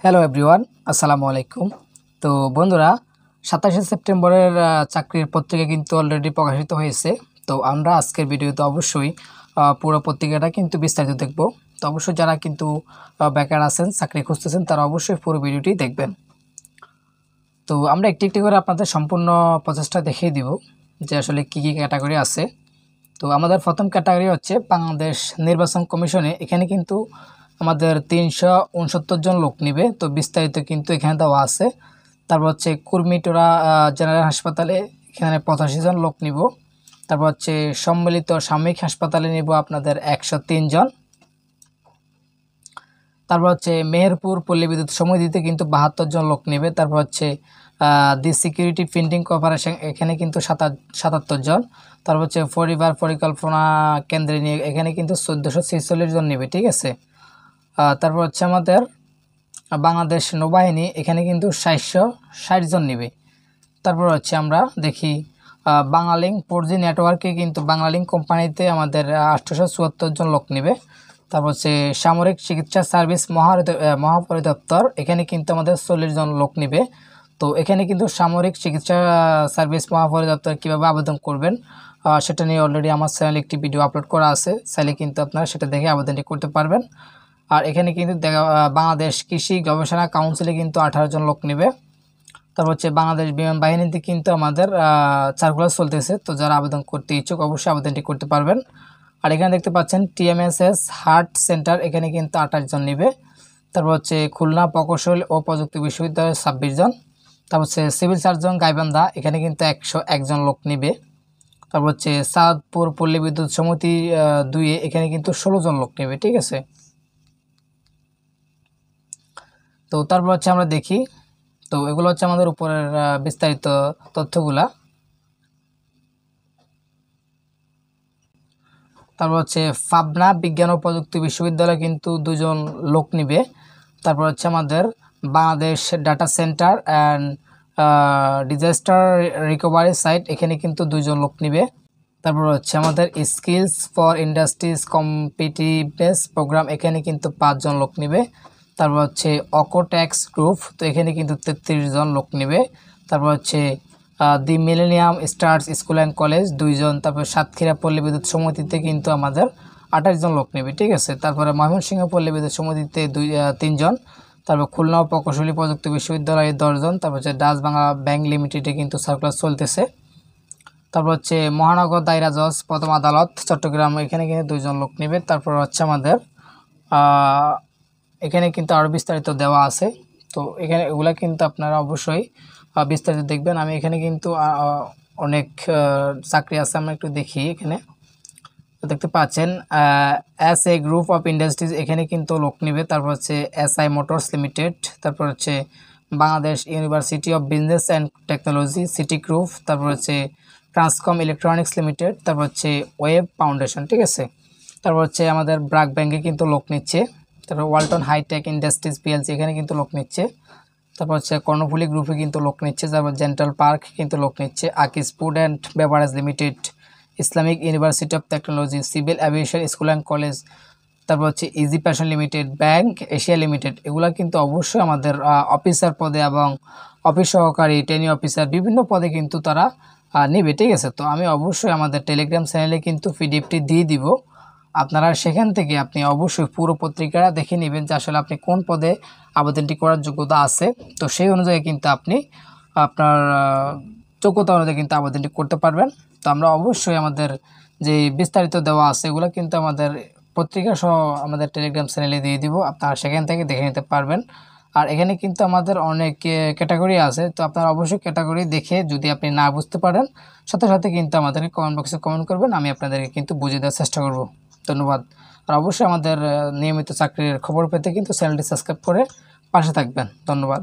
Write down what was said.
Hello everyone, আসসালামু আলাইকুম। তো বন্ধুরা, 27শে সেপ্টেম্বরের চাকরির পত্রিকা কিন্তু অলরেডি প্রকাশিত হয়েছে। তো আমরা আজকের ভিডিওতে অবশ্যই পুরো পত্রিকাটা কিন্তু বিস্তারিত দেখব। তো অবশ্যই যারা কিন্তু বেকার আছেন, চাকরি খুঁজতেছেন, তারা অবশ্যই পুরো ভিডিওটি দেখবেন। তো আমরা একটি একটি করে আপনাদের সম্পূর্ণ প্রচেষ্টা দেখিয়ে দিব যে আসলে কী কী ক্যাটাগরি আছে। তো আমাদের প্রথম ক্যাটাগরি হচ্ছে বাংলাদেশ নির্বাচন কমিশনে। এখানে কিন্তু আমাদের 369 জন লোক নিবে। তো বিস্তারিত কিন্তু এখানে দেওয়া আছে। তারপর হচ্ছে কুর্মিটোরা জেনারেল হাসপাতালে এখানে 85 জন লোক নিব। তারপর হচ্ছে সম্মিলিত সাময়িক হাসপাতালে নিব আপনাদের 103 জন। তারপর হচ্ছে মেহেরপুর পল্লী বিদ্যুৎ সমিতিতে কিন্তু 72 জন লোক নেবে। তারপর হচ্ছে দি সিকিউরিটি প্রিন্টিং কর্পোরেশন, এখানে কিন্তু 77 জন। তারপর হচ্ছে পরিবার পরিকল্পনা কেন্দ্রে নিয়ে এখানে কিন্তু 1446 জন নেবে, ঠিক আছে। তারপর হচ্ছে আমাদের বাংলাদেশ নৌবাহিনী, এখানে কিন্তু 760 জন নেবে। তারপর হচ্ছে আমরা দেখি বাংলালিংক 4G নেটওয়ার্কে কিন্তু বাংলালিংক কোম্পানিতে আমাদের 874 জন লোক নেবে। তারপর হচ্ছে সামরিক চিকিৎসা সার্ভিস মহাপরিদপ্তর, এখানে কিন্তু আমাদের 40 জন লোক নেবে। তো এখানে কিন্তু সামরিক চিকিৎসা সার্ভিস মহাপরিদপ্তর কীভাবে আবেদন করবেন সেটা নিয়ে অলরেডি আমার চ্যানেলে একটি ভিডিও আপলোড করা আছে, চাইলে কিন্তু আপনারা সেটা দেখে আবেদনটি করতে পারবেন। আর এখানে কিন্তু বাংলাদেশ কৃষি গবেষণা কাউন্সিলে কিন্তু 18 জন লোক নেবে। তারপর হচ্ছে বাংলাদেশ বিমান বাহিনীতে কিন্তু আমাদের সার্কুলার চলতেছে। তো যারা আবেদন করতে ইচ্ছুক অবশ্যই আবেদনটি করতে পারবেন। আর এখানে দেখতে পাচ্ছেন TMSS হার্ট সেন্টার, এখানে কিন্তু 28 জন নেবে। তারপর হচ্ছে খুলনা প্রকৌশল ও প্রযুক্তি বিশ্ববিদ্যালয় 26 জন। তারপর হচ্ছে সিভিল সার্জন গাইবান্ধা, এখানে কিন্তু 101 জন লোক নেবে। তারপর হচ্ছে সাদপুর পল্লী বিদ্যুৎ সমিতি 2, এখানে কিন্তু 16 জন লোক নেবে, ঠিক আছে। তো তারপর হচ্ছে আমরা দেখি, তো এগুলো হচ্ছে আমাদের উপরের বিস্তারিত তথ্যগুলা। তারপর হচ্ছে পাবনা বিজ্ঞান ও প্রযুক্তি বিশ্ববিদ্যালয় কিন্তু 2 জন লোক নিবে। তারপর হচ্ছে আমাদের Bangladesh data center and disaster recovery site, এখানে কিন্তু 2 জন লোক নিবে। তারপর হচ্ছে আমাদের skills for industries competitiveness program, এখানে কিন্তু 5 জন লোক নিবে। তারপর হচ্ছে অকোট্যাক্স গ্রুপ, তো এখানে কিন্তু 33 জন লোক নেবে। তারপর হচ্ছে The Millennium Stars School and College 2 জন। তারপর সাতক্ষীরা পল্লী বিদ্যুৎ সমিতিতে কিন্তু আমাদের 28 জন লোক নেবে, ঠিক আছে। তারপরে ময়মনসিংহ পল্লী বিদ্যুৎ সমিতিতে 3 জন। তারপর খুলনা প্রকৌশলী প্রযুক্তি বিশ্ববিদ্যালয়ে 10 জন। তারপর হচ্ছে ডাচ বাংলা ব্যাংক লিমিটেডে কিন্তু সার্কুলার চলতেছে। তারপর হচ্ছে মহানগর দায়রা জজ প্রথম আদালত চট্টগ্রাম, এখানে কিন্তু 2 জন লোক নেবে। তারপর হচ্ছে আমাদের এখানে কিন্তু আরও বিস্তারিত দেওয়া আছে। তো এখানে এগুলা কিন্তু আপনারা অবশ্যই বিস্তারিত দেখবেন। আমি এখানে কিন্তু অনেক চাকরি আছে, আমরা একটু দেখি। এখানে দেখতে পাচ্ছেন SA গ্রুপ অফ ইন্ডাস্ট্রিজ, এখানে কিন্তু লোক নেবে। তারপর হচ্ছে SI মোটরস লিমিটেড, তারপর হচ্ছে Bangladesh university of business and technology city group, তারপর হচ্ছে ট্রান্সকম ইলেকট্রনিক্স লিমিটেড, তারপর হচ্ছে ওয়েব ফাউন্ডেশন, ঠিক আছে। তারপর হচ্ছে আমাদের ব্র্যাক ব্যাংকে কিন্তু লোক নিচ্ছে। তারপর ওয়ালটন হাইটেক ইন্ডাস্ট্রিজ PLC, এখানে কিন্তু লোক নিচ্ছে। তারপর হচ্ছে কর্ণফুলী গ্রুপে কিন্তু লোক নিচ্ছে। তারপর জেন্টাল পার্ক কিন্তু লোক নিচ্ছে। আকিস food and beverage limited, Islamic university of technology, civil aviation school and college, তারপর হচ্ছে easy passion limited, bank Asia limited, এগুলা কিন্তু অবশ্যই আমাদের অফিসার পদে এবং অফিস সহকারী, ট্রেনি অফিসার বিভিন্ন পদে কিন্তু তারা নেবে, ঠিক আছে। তো আমি অবশ্যই আমাদের টেলিগ্রাম চ্যানেলে কিন্তু PDFটি দিয়ে দিব। আপনারা সেখান থেকে আপনি অবশ্যই পুরো পত্রিকাটা দেখে নেবেন যে আসলে আপনি কোন পদে আবেদনটি করার যোগ্যতা আছে। তো সেই অনুযায়ী কিন্তু আপনি আপনার যোগ্যতা অনুযায়ী কিন্তু আবেদনটি করতে পারবেন। তো আমরা অবশ্যই আমাদের যে বিস্তারিত দেওয়া আছে এগুলো কিন্তু আমাদের পত্রিকা সহ আমাদের টেলিগ্রাম চ্যানেলে দিয়ে দিব, আপনারা সেখান থেকে দেখে নিতে পারবেন। আর এখানে কিন্তু আমাদের অনেক ক্যাটাগরি আছে। তো আপনারা অবশ্যই ক্যাটাগরি দেখে যদি আপনি না বুঝতে পারেন সাথে সাথে কিন্তু আমাদেরকে কমেন্ট বক্সে কমেন্ট করবেন, আমি আপনাদেরকে কিন্তু বুঝিয়ে দেওয়ার চেষ্টা করব। ধন্যবাদ। আর অবশ্যই আমাদের নিয়মিত চাকরির খবর পেতে কিন্তু চ্যানেলটি সাবস্ক্রাইব করে পাশে থাকবেন। ধন্যবাদ।